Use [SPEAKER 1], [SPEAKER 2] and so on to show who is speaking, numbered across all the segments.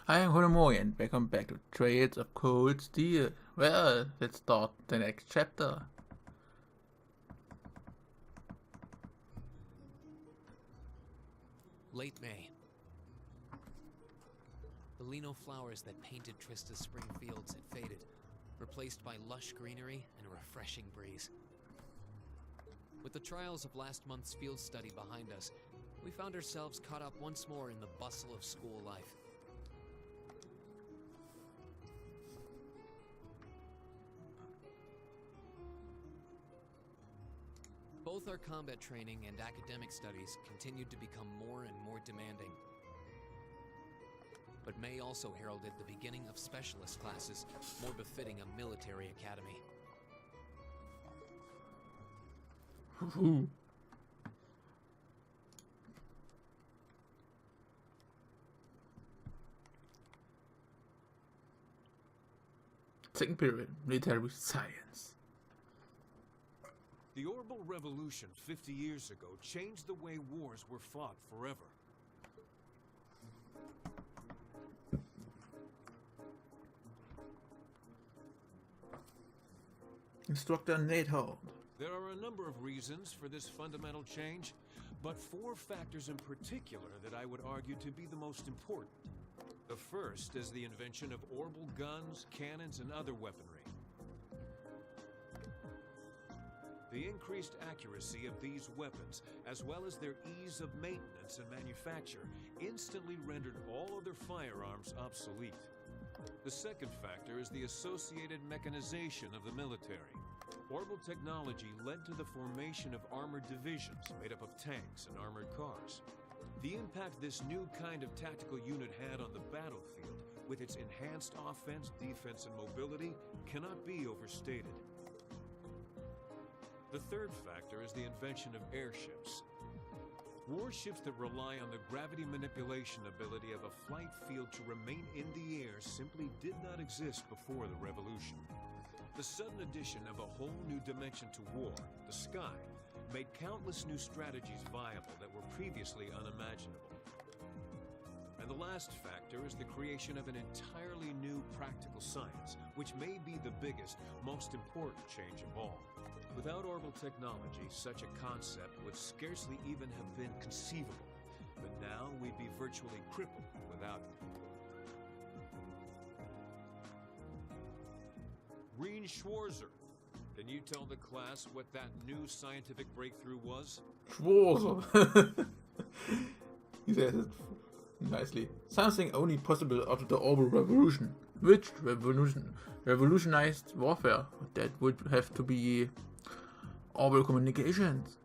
[SPEAKER 1] Hi, I'm Honomori and welcome back to Trails of Cold Steel. Well, let's start the next chapter.
[SPEAKER 2] Late May. The lino flowers that painted Trista's spring fields had faded, replaced by lush greenery and a refreshing breeze. With the trials of last month's field study behind us, we found ourselves caught up once more in the bustle of school life. Both our combat training and academic studies continued to become more and more demanding. But May also heralded the beginning of specialist classes, more befitting a military academy.
[SPEAKER 1] Second period, military science.
[SPEAKER 3] The Orbital Revolution 50 years ago changed the way wars were fought forever.
[SPEAKER 1] Instructor Nihon.
[SPEAKER 3] There are a number of reasons for this fundamental change, but 4 factors in particular that I would argue to be the most important. The first is the invention of orbital guns, cannons, and other weaponry. The increased accuracy of these weapons, as well as their ease of maintenance and manufacture, instantly rendered all other firearms obsolete. The second factor is the associated mechanization of the military. Orbital technology led to the formation of armored divisions made up of tanks and armored cars. The impact this new kind of tactical unit had on the battlefield, with its enhanced offense, defense, and mobility, cannot be overstated. The third factor is the invention of airships. Warships that rely on the gravity manipulation ability of a flight field to remain in the air simply did not exist before the revolution. The sudden addition of a whole new dimension to war, the sky, made countless new strategies viable that were previously unimaginable. And the last factor is the creation of an entirely new practical science, which may be the biggest, most important change of all. Without orbital technology, such a concept would scarcely even have been conceivable, but now we'd be virtually crippled without it. Reen Schwarzer, can you tell the class what that new scientific breakthrough was?
[SPEAKER 1] Schwarzer. He says it nicely. Something only possible after the Orbital Revolution. Which revolution? Revolutionized warfare. That would have to be orbital communications.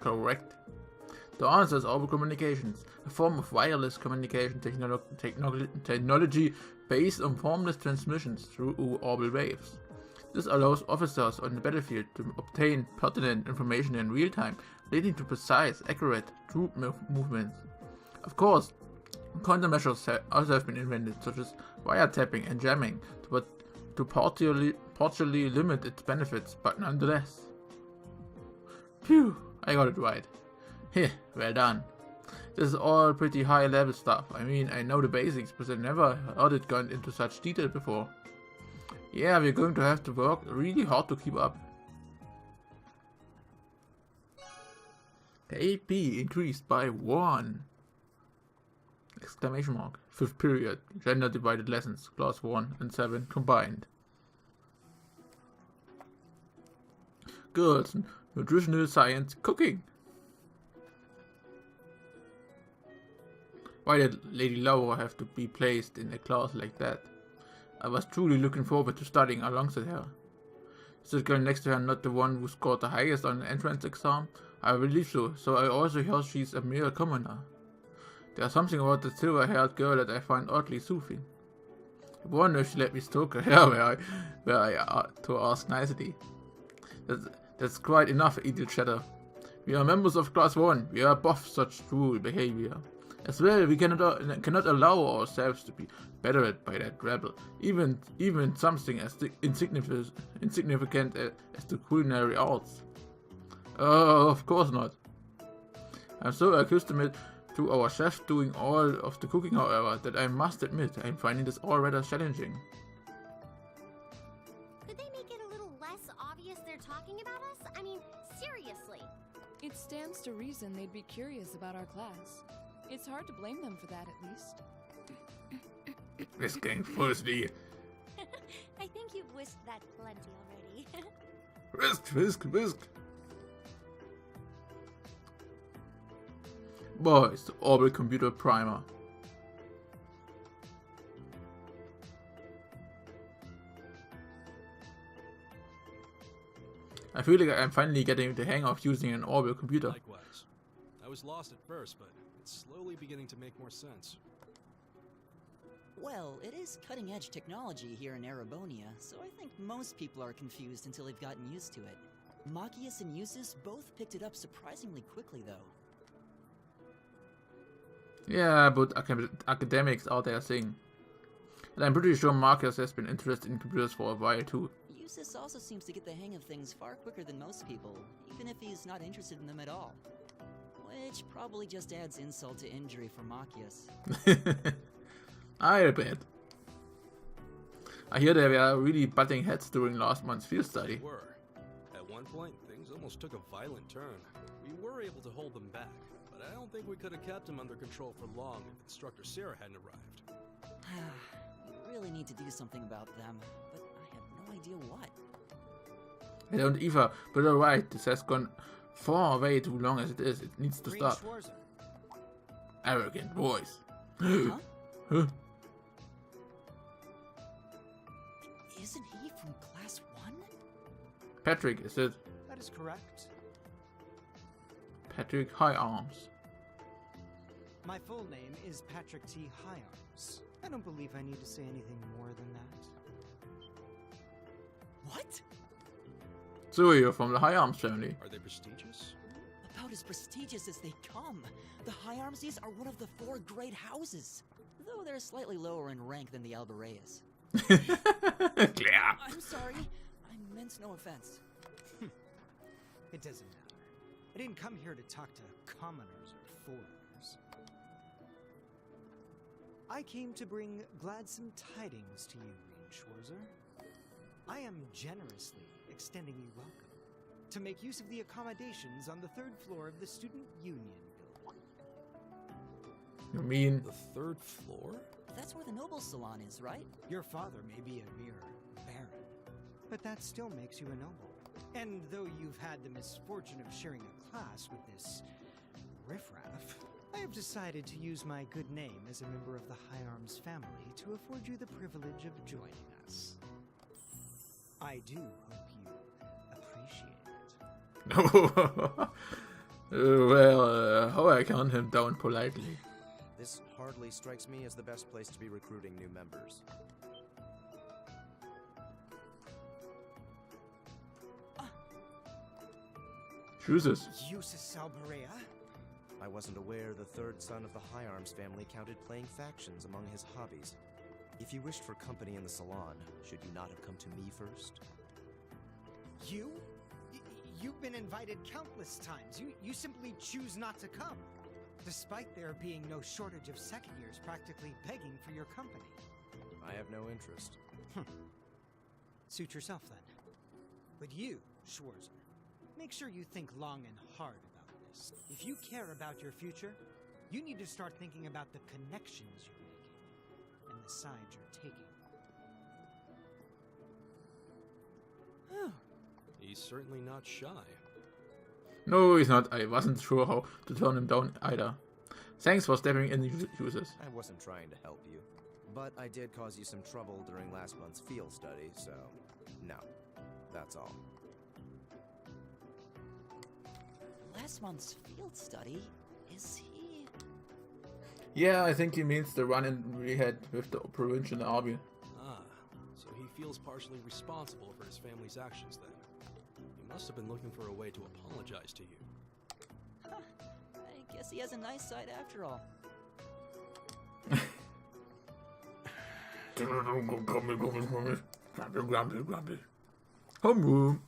[SPEAKER 1] Correct. The answer is orbital communications, a form of wireless communication technology based on formless transmissions through orbital waves. This allows officers on the battlefield to obtain pertinent information in real time, leading to precise, accurate troop movements. Of course, countermeasures also have been invented, such as wiretapping and jamming, to partially limit its benefits, but nonetheless. Phew, I got it right. Heh, well done. This is all pretty high level stuff. I mean, I know the basics, but I never heard it gone into such detail before. Yeah, we're going to have to work really hard to keep up. The AP increased by 1! Exclamation mark. 5th period. Gender divided lessons. Class 1 and 7 combined. Girls, nutritional science, cooking. Why did Lady Laura have to be placed in a class like that? I was truly looking forward to studying alongside her. Is the girl next to her not the one who scored the highest on the entrance exam? I believe so, so I also hear she's a mere commoner. There's something about the silver-haired girl that I find oddly soothing. I wonder if she let me stroke her hair to ask nicely. That's quite enough, Edel Shadow. We are members of Class 1, we are above such cruel behavior. As well, we cannot allow ourselves to be bettered by that rabble, even something as insignificant as the culinary arts. Of course not. I'm so accustomed To our chef doing all of the cooking, however, that I must admit, I'm finding this all rather challenging.
[SPEAKER 4] Could they make it a little less obvious they're talking about us? I mean, seriously.
[SPEAKER 5] It stands to reason they'd be curious about our class. It's hard to blame them for that, at least.
[SPEAKER 1] Whisking firstly.
[SPEAKER 4] I think you've whisked that plenty already.
[SPEAKER 1] Whisk. Boys, the Orbital Computer Primer. I feel like I'm finally getting the hang of using an orbital computer.
[SPEAKER 6] Likewise. I was lost at first, but it's slowly beginning to make more sense.
[SPEAKER 7] Well, it is cutting-edge technology here in Erebonia, so I think most people are confused until they've gotten used to it. Machias and Usus both picked it up surprisingly quickly, though.
[SPEAKER 1] Yeah, but academics out there sing. And I'm pretty sure Marcus has been interested in computers for a while too.
[SPEAKER 7] Usus also seems to get the hang of things far quicker than most people, even if he's not interested in them at all. Which probably just adds insult to injury for Machias.
[SPEAKER 1] I bet. I hear they were really butting heads during last month's field study.
[SPEAKER 6] They were. At one point, things almost took a violent turn. We were able to hold them back, but I don't think we could have kept them under control for long if Instructor Sarah hadn't arrived.
[SPEAKER 7] We really need to do something about them, but I have no idea what.
[SPEAKER 1] I don't either, but alright, this has gone far way too long as it is. It needs to stop. Arrogant voice.
[SPEAKER 7] Huh?
[SPEAKER 1] Huh?
[SPEAKER 7] Isn't he from Class 1?
[SPEAKER 1] Patrick, is it?
[SPEAKER 8] That is correct.
[SPEAKER 1] Patrick High Arms.
[SPEAKER 8] My full name is Patrick T. Hyarms. I don't believe I need to say anything more than that.
[SPEAKER 7] What?
[SPEAKER 1] So you're from the High Arms family.
[SPEAKER 6] Are they prestigious?
[SPEAKER 7] About as prestigious as they come. The Hyarmses are one of the 4 great houses, though they're slightly lower in rank than the Albareas.
[SPEAKER 1] Yeah.
[SPEAKER 7] I'm sorry. I meant no offense.
[SPEAKER 8] It doesn't matter. I didn't come here to talk to commoners or foreigners. I came to bring gladsome tidings to you, Green Schwarzer. I am generously extending you welcome to make use of the accommodations on the 3rd floor of the Student Union building.
[SPEAKER 1] You mean?
[SPEAKER 6] The 3rd floor?
[SPEAKER 7] That's where the Noble Salon is, right?
[SPEAKER 8] Your father may be a mere baron, but that still makes you a noble. And though you've had the misfortune of sharing a class with this riffraff, I have decided to use my good name as a member of the Hyarms family to afford you the privilege of joining us. I do hope you appreciate it.
[SPEAKER 1] Well, how I count him down politely.
[SPEAKER 9] This hardly strikes me as the best place to be recruiting new members.
[SPEAKER 1] Jesus.
[SPEAKER 8] Usus Albarea?
[SPEAKER 9] I wasn't aware the 3rd son of the Hyarms family counted playing factions among his hobbies. If you wished for company in the salon, should you not have come to me first?
[SPEAKER 8] You? You've been invited countless times. You simply choose not to come, despite there being no shortage of second years practically begging for your company.
[SPEAKER 9] I have no interest.
[SPEAKER 8] Suit yourself then. But you, Schwarzer, make sure you think long and hard about this. If you care about your future, you need to start thinking about the connections you're making and the side you're taking.
[SPEAKER 6] He's certainly not shy.
[SPEAKER 1] No, he's not. I wasn't sure how to turn him down either. Thanks for stepping in, users.
[SPEAKER 9] I wasn't trying to help you, but I did cause you some trouble during last month's field study, so no, that's all.
[SPEAKER 7] Last month's field study? Is he...
[SPEAKER 1] Yeah, I think he means the run-in we had with the provincial army.
[SPEAKER 6] Ah, so he feels partially responsible for his family's actions then. He must have been looking for a way to apologize to you.
[SPEAKER 7] I guess he has a nice side after all.
[SPEAKER 1] Homeroom.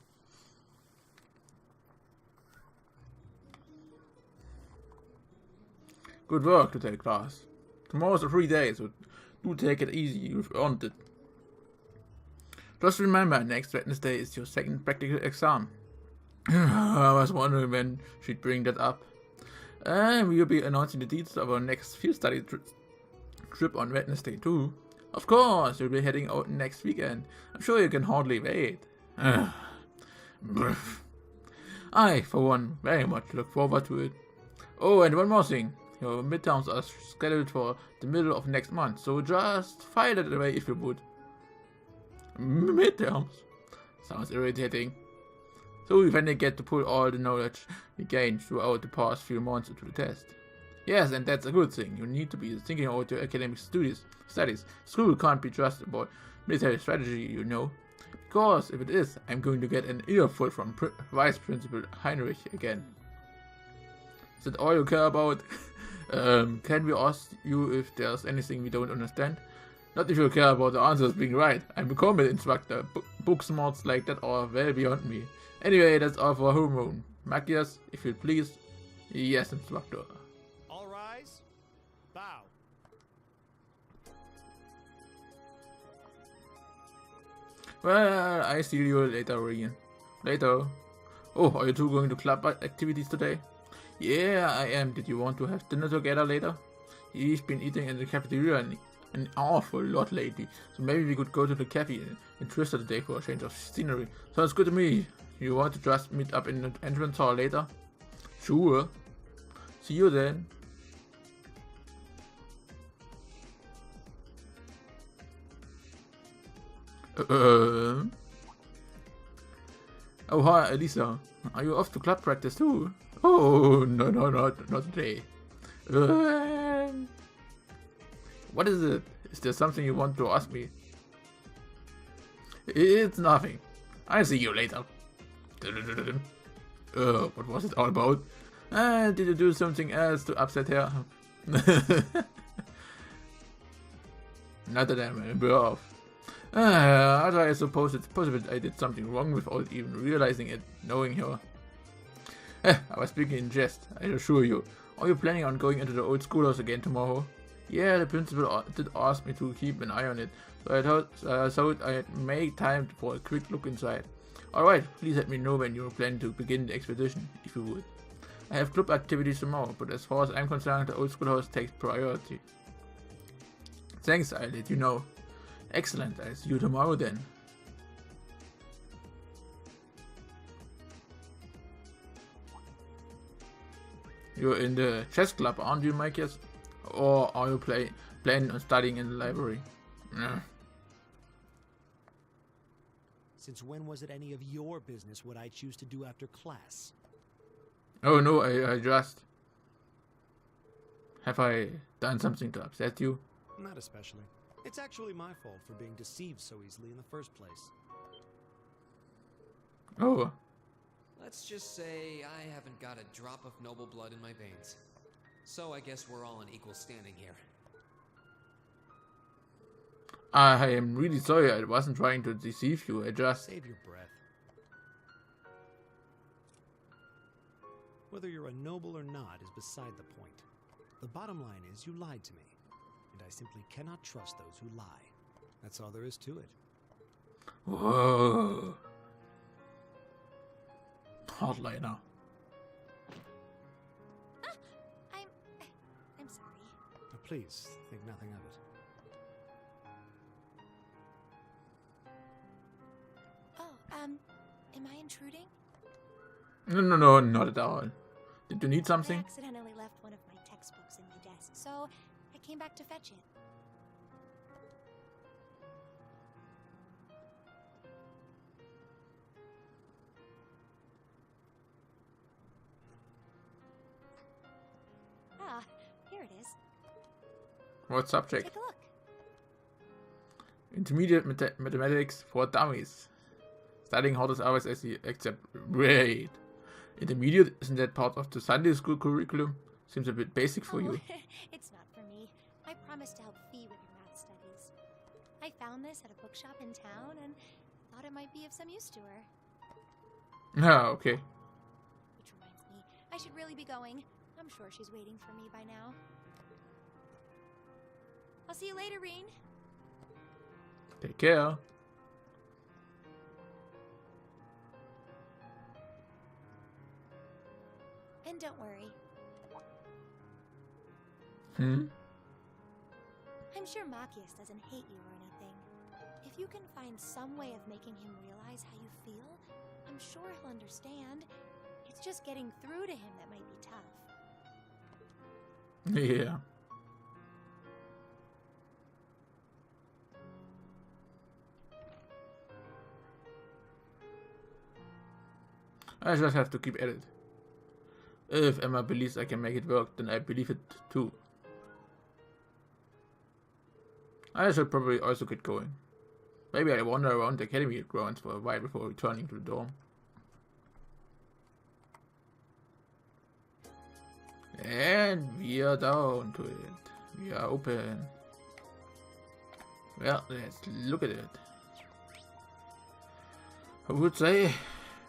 [SPEAKER 1] Good work today, class. Tomorrow's a free day, so do take it easy. You've earned it. Just remember, next Wednesday is your second practical exam. I was wondering when she'd bring that up. We'll be announcing the details of our next field study trip on Wednesday too. Of course, you'll be heading out next weekend. I'm sure you can hardly wait. I, for one, very much look forward to it. Oh, and one more thing. Your midterms are scheduled for the middle of next month, so just file it away if you would. Midterms? Sounds irritating. So we finally get to put all the knowledge we gained throughout the past few months into the test. Yes, and that's a good thing. You need to be thinking about your academic studies. School can't be just about military strategy, you know. Because if it is, I'm going to get an earful from Vice Principal Heinrich again. Is that all you care about? Can we ask you if there's anything we don't understand? Not if you care about the answers being right. I'm a combat instructor. Book smarts like that are well beyond me. Anyway, that's all for homeroom. Matthias, if you please. Yes, instructor.
[SPEAKER 10] All rise. Bow.
[SPEAKER 1] Well, I see you later, Ryan. Later. Oh, are you two going to club activities today? Yeah, I am. Did you want to have dinner together later? We've been eating in the cafeteria an awful lot lately, so maybe we could go to the cafe in Trista today for a change of scenery. Sounds good to me. You want to just meet up in the entrance hall later? Sure. See you then. Oh, hi, Elisa. Are you off to club practice too? Oh, no, not today. What is it? Is there something you want to ask me? It's nothing. I'll see you later. What was it all about? Did you do something else to upset her? Not that I'm aware of. I suppose it's possible I did something wrong without even realizing it, knowing her. I was speaking in jest, I assure you. Are you planning on going into the old schoolhouse again tomorrow? Yeah, the principal did ask me to keep an eye on it, so I thought I'd make time for a quick look inside. Alright, please let me know when you plan to begin the expedition, if you would. I have club activities tomorrow, but as far as I'm concerned, the old schoolhouse takes priority. Thanks, I'll let you know. Excellent, I'll see you tomorrow then. You're in the chess club, aren't you, Matthias? Or are you planning on studying in the library?
[SPEAKER 10] Since when was it any of your business what I choose to do after class?
[SPEAKER 1] Oh no, I just... Have I done something to upset you?
[SPEAKER 10] Not especially. It's actually my fault for being deceived so easily in the first place.
[SPEAKER 1] Oh.
[SPEAKER 2] Let's just say I haven't got a drop of noble blood in my veins. So I guess we're all in equal standing here.
[SPEAKER 1] I am really sorry, I wasn't trying to deceive you, I just...
[SPEAKER 10] Save your breath. Whether you're a noble or not is beside the point. The bottom line is you lied to me, and I simply cannot trust those who lie. That's all there is to it.
[SPEAKER 1] Whoa. Hardliner.
[SPEAKER 4] I'm sorry.
[SPEAKER 10] Please, think nothing of it.
[SPEAKER 5] Oh, am I intruding?
[SPEAKER 1] No, not at all. Did you need
[SPEAKER 4] I
[SPEAKER 1] something?
[SPEAKER 4] accidentally left one of my textbooks in my desk, so I came back to fetch it. Ah, here it is.
[SPEAKER 1] What subject?
[SPEAKER 4] Take a look.
[SPEAKER 1] Intermediate mathematics for dummies. Studying hard as hours as you accept. Great. Intermediate, isn't that part of the Sunday school curriculum? Seems a bit basic for you.
[SPEAKER 4] It's not for me. I promised to help Fee with her math studies. I found this at a bookshop in town and thought it might be of some use to her.
[SPEAKER 1] Ah, okay.
[SPEAKER 4] Which reminds me, I should really be going. I'm sure she's waiting for me by now. see you later, Reen.
[SPEAKER 1] Take care.
[SPEAKER 4] And don't worry. I'm sure Machias doesn't hate you or anything. If you can find some way of making him realize how you feel, I'm sure he'll understand. It's just getting through to him that might be tough.
[SPEAKER 1] Yeah. I just have to keep at it. If Emma believes I can make it work, then I believe it too. I should probably also get going. Maybe I wander around the academy grounds for a while before returning to the dorm. And we are down to it. We are open. Well, let's look at it. I would say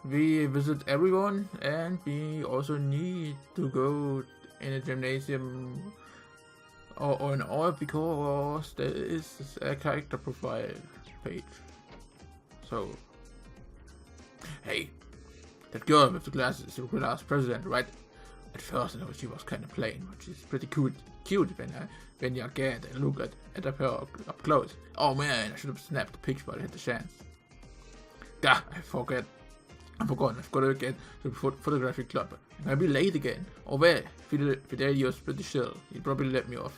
[SPEAKER 1] we visit everyone, and we also need to go in a gymnasium or an all because there is a character profile page. So, hey, that girl with the glasses is the class president, right? At first I thought she was kind of plain, but she's pretty cute when you get a look at her up close. Oh man, I should have snapped the picture while I had the chance. Ah, I forgot. I've got to get to the photography club. I might be late again. Oh well, Fidelio's pretty chill. He'll probably let me off.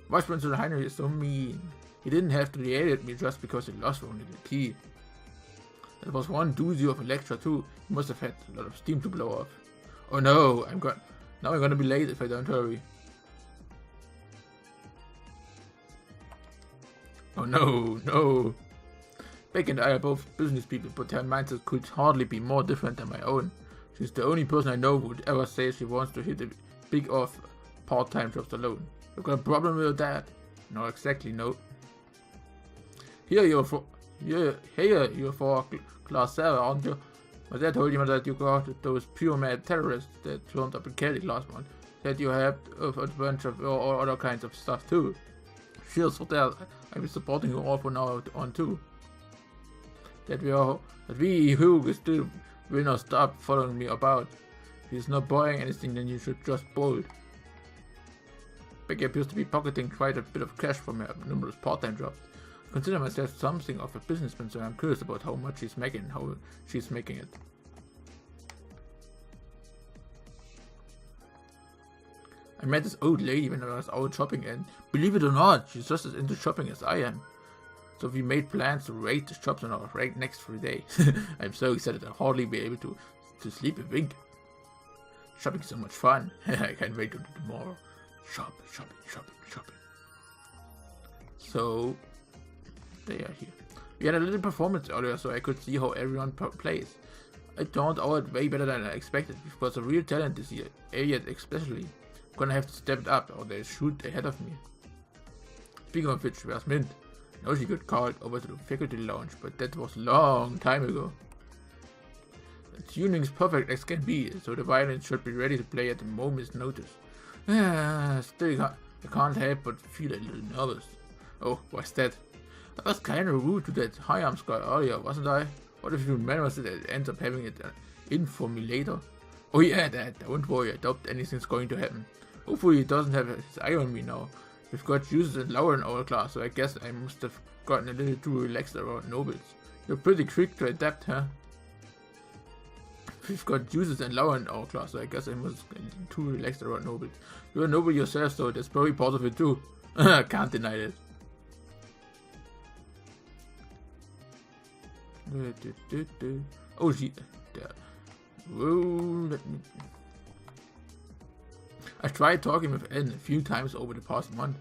[SPEAKER 1] Vice Principal Heinrich is so mean. He didn't have to yell at me just because he lost only the key. That was one doozy of a lecture too. He must have had a lot of steam to blow off. Oh no, I'm gonna be late if I don't hurry. Oh no. Beck and I are both business people, but her mindset could hardly be more different than my own. She's the only person I know who would ever say she wants to hit a big off part-time jobs alone. You got a problem with that? No, exactly, no. Here you're for class 7, aren't you? My dad told you that you got those pure mad terrorists that turned up in Celtic last month. Said you had a bunch of other kinds of stuff too. Cheers for that. I'll be supporting you all from now on too. That we who still will not stop following me about. If he's not buying anything, then you should just bolt. Becky appears to be pocketing quite a bit of cash from her numerous part-time jobs. I consider myself something of a businessman, so I'm curious about how much she's making and how she's making it. I met this old lady when I was out shopping, and believe it or not, she's just as into shopping as I am. So we made plans to raid the shops on our right next 3 days. I'm so excited I'll hardly be able to sleep a wink. Shopping is so much fun. I can't wait to do tomorrow. Shopping. So, they are here. We had a little performance earlier so I could see how everyone plays. It turned out way better than I expected. We've got some real talent this year, Elliot especially. I'm gonna have to step it up or they'll shoot ahead of me. Speaking of which, where's Mint? I know she got called over to the faculty lounge, but that was a long time ago. The tuning's perfect as can be, so the violin should be ready to play at the moment's notice. Still, I can't help but feel a little nervous. Oh, what's that? I was kinda rude to that high arms guy earlier, wasn't I? What if you manage it and ends up having it in for me later? Oh yeah, Dad, don't worry, I doubt anything's going to happen. Hopefully he doesn't have his eye on me now. We've got users and lower in our class, so I guess I must have gotten a little too relaxed around nobles. You're pretty quick to adapt, huh? We've got users and lower in our class, so I guess I must have gotten too relaxed around nobles. You're a noble yourself, so that's probably part of it too. Can't deny it. Oh, she. Whoa, let me. I tried talking with Ed a few times over the past month,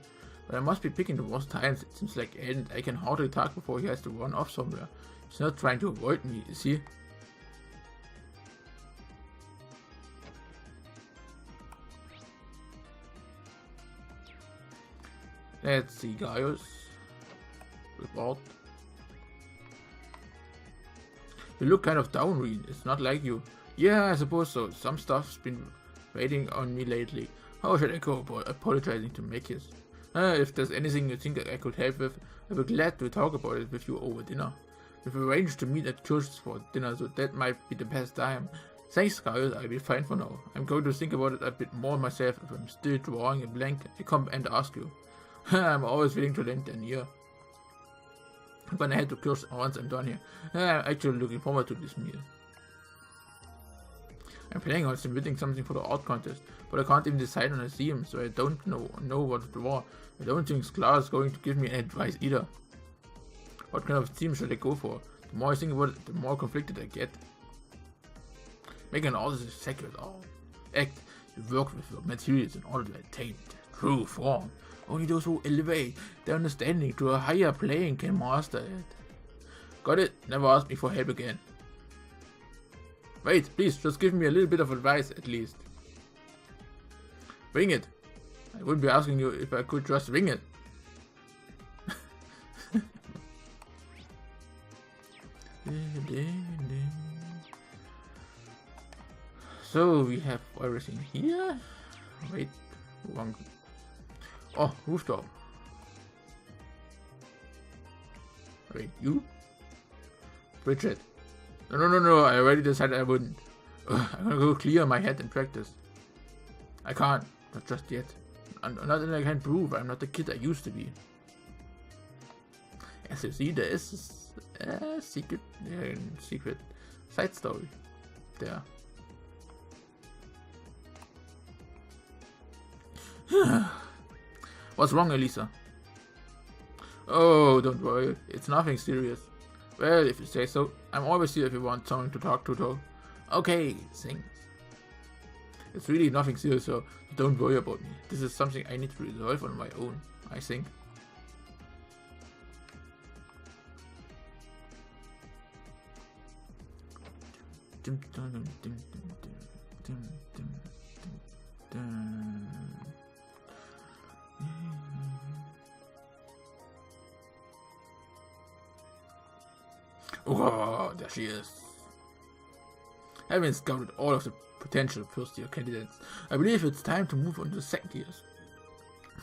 [SPEAKER 1] but I must be picking the worst times. It seems like Ed and I can hardly talk before he has to run off somewhere. He's not trying to avoid me, is he? Let's see, Gaius. Report. You look kind of down, Reed. It's not like you Yeah, I suppose so. Some stuff's been waiting on me lately. How should I go about apologizing to Makius? If there's anything you think I could help with, I'll be glad to talk about it with you over dinner. We've arranged to meet at Kirsch's for dinner, so that might be the best time. Thanks, guys, I'll be fine for now. I'm going to think about it a bit more myself. If I'm still drawing a blank, I come and ask you. I'm always willing to lend an ear. I'm gonna head to Kirsch once I'm done here. I'm actually looking forward to this meal. I'm planning on submitting something for the art contest, but I can't even decide on a theme, so I don't know what to draw. I don't think Sklar is going to give me any advice either. What kind of theme should I go for? The more I think about it, the more conflicted I get. Making an artist is a sacred act. You work with your materials in order to attain true form. Only those who elevate their understanding to a higher plane can master it. Got it? Never ask me for help again. Wait, please, just give me a little bit of advice at least. Ring it. I wouldn't be asking you if I could just ring it. So we have everything here. Wait, wrong. Oh, rooftop. Wait, you? Bridget. No, I already decided I wouldn't. I'm gonna go clear my head and practice. I can't, not just yet. Not that I can prove I'm not the kid I used to be. As you see, there is a secret side story there. What's wrong, Elisa? Oh, don't worry, it's nothing serious. Well, if you say so, I'm always here if you want someone to talk to though. Okay, thanks. It's really nothing serious, so don't worry about me. This is something I need to resolve on my own, I think. Oh, there she is. Having scouted all of the potential first-year candidates, I believe it's time to move on to the second years.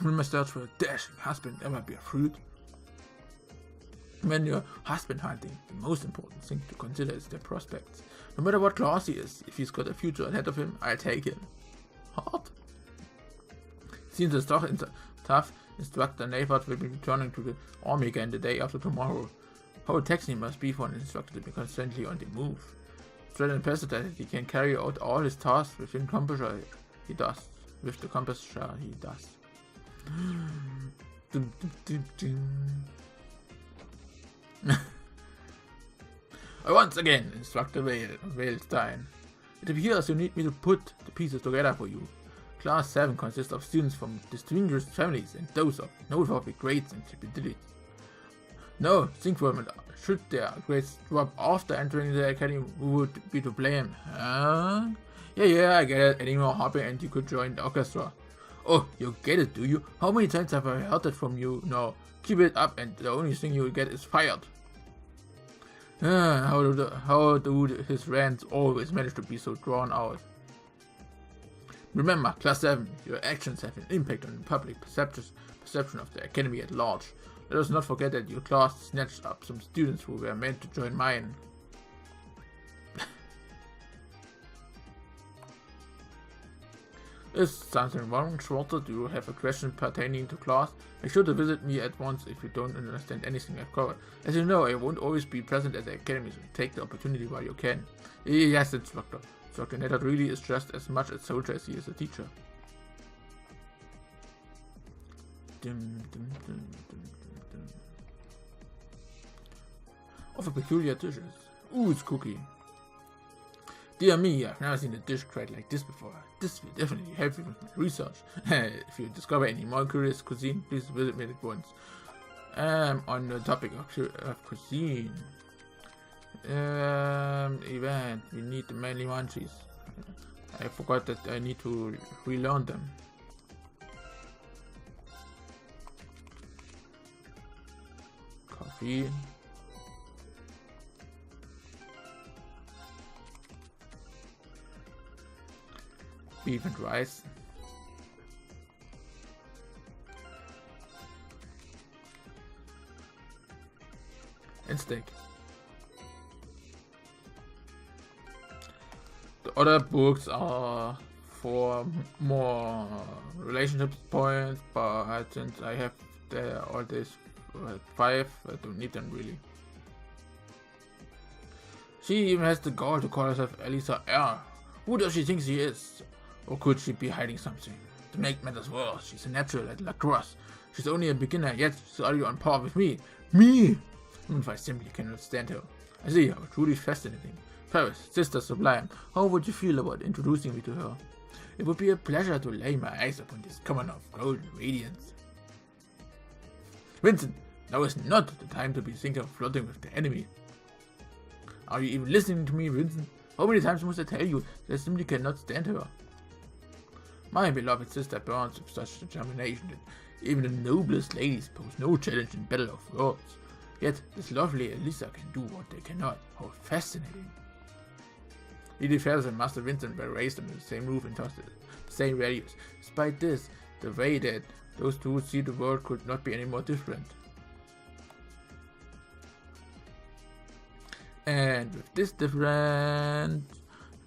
[SPEAKER 1] Will my search for a dashing husband ever bear fruit? When you're husband hunting, the most important thing to consider is their prospects. No matter what class he is, if he's got a future ahead of him, I'll take him. Hard? Seems the tough instructor Navard will be returning to the army again the day after tomorrow. How taxing must be for an instructor to be constantly on the move. Straight and impressive that he can carry out all his tasks within Publisher he does. With the Publisher he does. Once again, Instructor Whalestein. It appears you need me to put the pieces together for you. Class 7 consists of students from distinguished families and those of noteworthy grades and capabilities. No, think for a minute. Should their grades drop after entering the academy, who would be to blame? Yeah, I get it. Any more hopping and you could join the orchestra. Oh, you get it, do you? How many times have I heard that from you? No, keep it up and the only thing you will get is fired. How do his rants always manage to be so drawn out? Remember, Class 7, your actions have an impact on the public perception of the academy at large. Let us not forget that your class snatched up some students who were meant to join mine. Is something wrong, Schwarzer? Do you have a question pertaining to class? Make sure to visit me at once if you don't understand anything I've covered. As you know, I won't always be present at the academy, so take the opportunity while you can. Yes, Instructor. Instructor Neddard really is just as much a soldier as he is a teacher. Of a peculiar dishes. Ooh, it's cookie. Dear me, I've never seen a dish cried like this before. This will definitely help you with my research. If you discover any more curious cuisine, please visit me at once. On the topic of cuisine. Event, we need the manly munchies. I forgot that I need to relearn them. Coffee. beef and rice. And steak. The other books are for more relationship points, but since I have all these 5, I don't need them really. She even has the gall to call herself Elisa R. Who does she think she is? Or could she be hiding something? To make matters worse, she's a natural at lacrosse. She's only a beginner, yet she's already on par with me. Me! Even if I simply cannot stand her. I see her, truly fascinating. Paris, Sister Sublime, how would you feel about introducing me to her? It would be a pleasure to lay my eyes upon this common of golden radiance. Vincent, now is not the time to be thinking of flirting with the enemy. Are you even listening to me, Vincent? How many times must I tell you that I simply cannot stand her? My beloved sister burns with such determination that even the noblest ladies pose no challenge in battle of words. Yet this lovely Elisa can do what they cannot. How fascinating! Lady Ferris and Master Vincent were raised under the same roof and taught the same values. Despite this, the way that those two see the world could not be any more different. And with this different,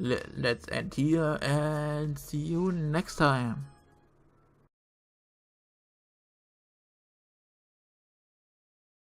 [SPEAKER 1] let's end here and see you next time.